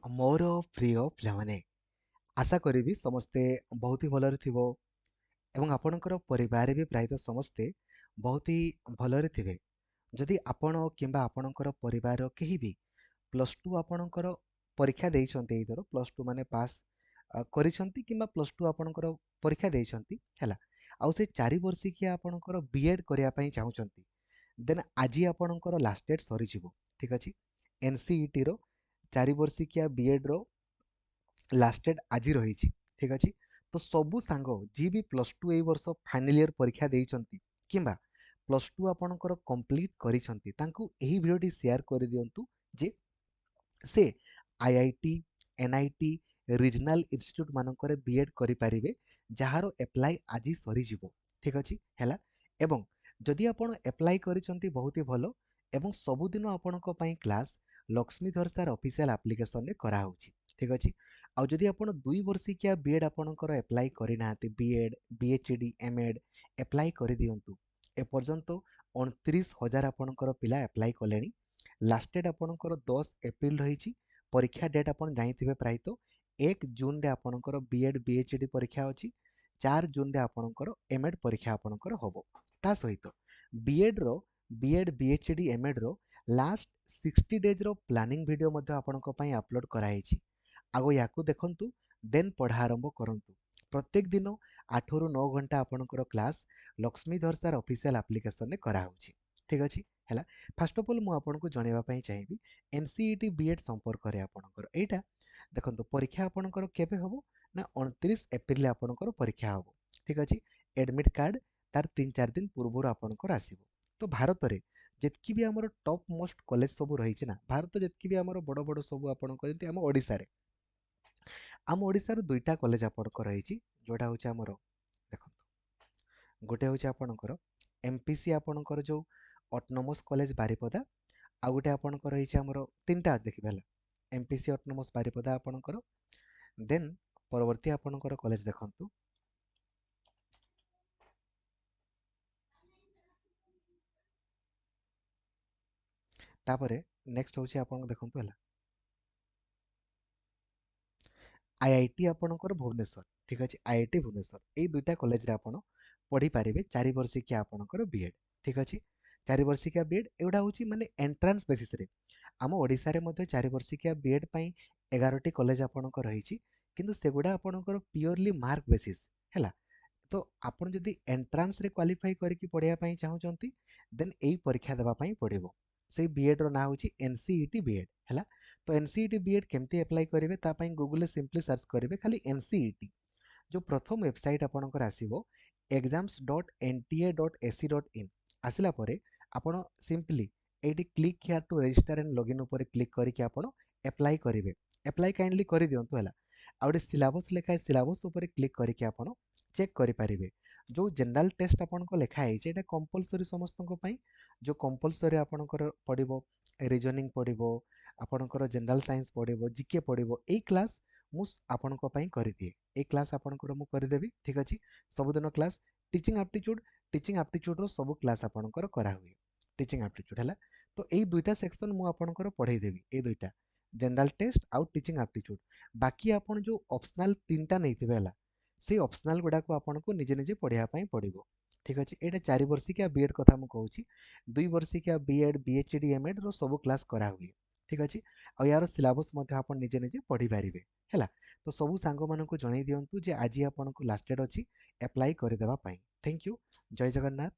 मोर प्रिय पिलामाने आशा करी समस्ते बहुत ही भलरे थिबो एवं आपणकर परिवार भी प्रायतः समस्ते बहुत ही भलरे थिबे। जदि आपण किंबा आपणकर परिवार केही भी प्लस टू आपणकर परीक्षा देइछन्ते एइथर प्लस टू माने पास करिछन्ती किंबा प्लस टू आपणकर परीक्षा देइछन्ती हैला आउ से 4 वर्षिकिया आपणकर बीएड करिया पई चाहुचन्ती देन आज आपणकर लास्ट डेट सरी जिवो। ठीक अछि एनसीईटी रो 4 वर्षिकिया बीएड रो लास्ट डेट आज रही। ठीक अच्छे तो सबू सांग जी भी प्लस टू ए वर्ष फाइनल ईयर परीक्षा देइछन्ती किंबा प्लस टू आपणकर कंप्लीट करिछन्ती तांकू एही वीडियोटी शेयर कर दियंतु जे से आईआईटी एनआईटी रीजनल इंस्टीट्यूट मानकर बीएड करि पारिबे जहार एप्लाई आज सरी जिवो। ठीक अछि हैला एवं जदि आपण एप्लाई करिसंती बहुत ही भलो एवं सबुदिन आपणक पई class Laxmidhar sir official application रे करा होची। ठीक अछि आउ जदि आपण 2 वर्षिकिया बीएड आपणकर एप्लाई करि नाते बीएड बीएचडी एमएड एप्लाई करि दियंतु ए पर्यंत 29,000 आपणकर पिला एप्लाई कलेनी। लास्ट डेट आपणकर 10 एप्रिल रही। परीक्षा डेट आपण जानिथिबे प्रायतो 1 जून रे आपणकर बीएड बीएचडी परीक्षा अछि 4 जून रे आपणकर एमएड परीक्षा आपणकर होबो। ता सहित बीएड रो बीएड बीएचडी एमएड रो लास्ट 60 डेज रो प्लानिंग वीडियो मध्ये आपणक पई अपलोड कराइछि। आगो याकू देखंतु देन पढ़ा आरंभ करंतु। प्रत्येक दिन 8 रु 9 घंटा आपणकर class Laxmidhar sir official application रे करा होछि। ठीक अछि हैला फर्स्ट ऑफ ऑल मु आपनको जणेबा पई चाहिबी एनसीईटी बीएड संपर्क रे आपणकर एटा देखंतु परीक्षा आपणकर केबे होबो ना 29 एप्रिल रे आपणकर परीक्षा होबो। ठीक अछि एडमिट कार्ड तार 3-4 दिन पूर्व आपणकर आसीबो। तो भारत रे जेतकी भी हमर टॉप मोस्ट कॉलेज सब रही ना भारत जेतकी भी हमर बड़ बड़ सब आपणकर जति हम ओडिसा रे आम ओडिसा रो दुईटा कॉलेज आपणकर रही जोटा होछि हमर देखंतु गोटे होछि आपणकर एमपीसी आपणकर जो ऑटोनोमस कॉलेज बारिपदा आ गोटे आपणकर रही हमर तीनटा देखिबे एमपीसी ऑटोनोमस बारिपदा आपणकर देन परवर्ती आपणकर कॉलेज देखंतु तापरे नेक्स्ट होछि आपन देखंतु हला आईआईटी आपणकर भुवनेश्वर। ठीक अछि आईआईटी भुवनेश्वर ए दुईटा कॉलेज रे आपण पढ़ी पारिबे 4 वर्षिकिया आपणकर बीएड। ठीक अछि 4 वर्षिकिया बीएड एउडा होछि माने एंट्रेंस बेसिस रे आम ओडिसा रे मध्ये 4 वर्षिकिया बीएड पई 11 टी कॉलेज आपणकर रहिछि किंतु सेगुडा आपणकर प्योरली मार्क बेसिस हैला। तो आपण जदि एंट्रांस रे क्वालिफाई करके पढ़िया पई चाहुचंती देन एई परीक्षा देबा पई पड़िबो। से बीएड रो ना होची एनसीईटी बीएड हैला। तो एनसीईटी बीएड केमती अप्लाई करिवे ता पई गूगल रे सिंपली सर्च करिवे खाली एनसीईटी जो प्रथम वेबसाइट आपणकर आसीबो exams.nta.ac.in आसिला परे आपण simply at click here to register and login ऊपर क्लिक करके आपण अप्लाई करिवे। अप्लाई काइंडली करि दियंतु हैला आ गोटे सिलेबस लेखा है सिलेबस ऊपर क्लिक करके आपण चेक करि पारिबे। जो जनरल टेस्ट आपनको लेखा है एटा कंपलसरी समस्त को पई जो कंपलसरी आपणकर पडिबो रीजनिंग पडिबो आपणकर जनरल साइंस पडिबो जीके पडिबो ए क्लास मु आपनको पई करि दिए ए क्लास आपणकर मु करि देबी। ठीक अछि सबुदिन क्लास टीचिंग एप्टीट्यूड रो सब क्लास आपणकर करा हुए टीचिंग एप्टीट्यूड हैला। तो एई दुईटा सेक्शन मु आपणकर पढाई देबी ए दुईटा जनरल टेस्ट आउ टीचिंग एप्टीट्यूड बाकी आपण जो ऑप्शनल तीनटा नैथिबे हैला से ऑप्शनल गुडा को आपनको निजे निजे पढ़िया पई पड़िबो। ठीक अछि एटा 4 वर्षिकिया बीएड कथा मु कहूची 2 वर्षिकिया बीएड बीएचडी एमएड रो सब क्लास करा हुए। ठीक अछि आ यार सिलेबस मध्ये आपण निजे निजे पढ़ी पारिबे हैला। तो सबु सांग मानकु जणै दियंतु जे आज आपनको लास्ट डेट अछि अप्लाई करि देबा पई। थैंक यू जय जगन्नाथ।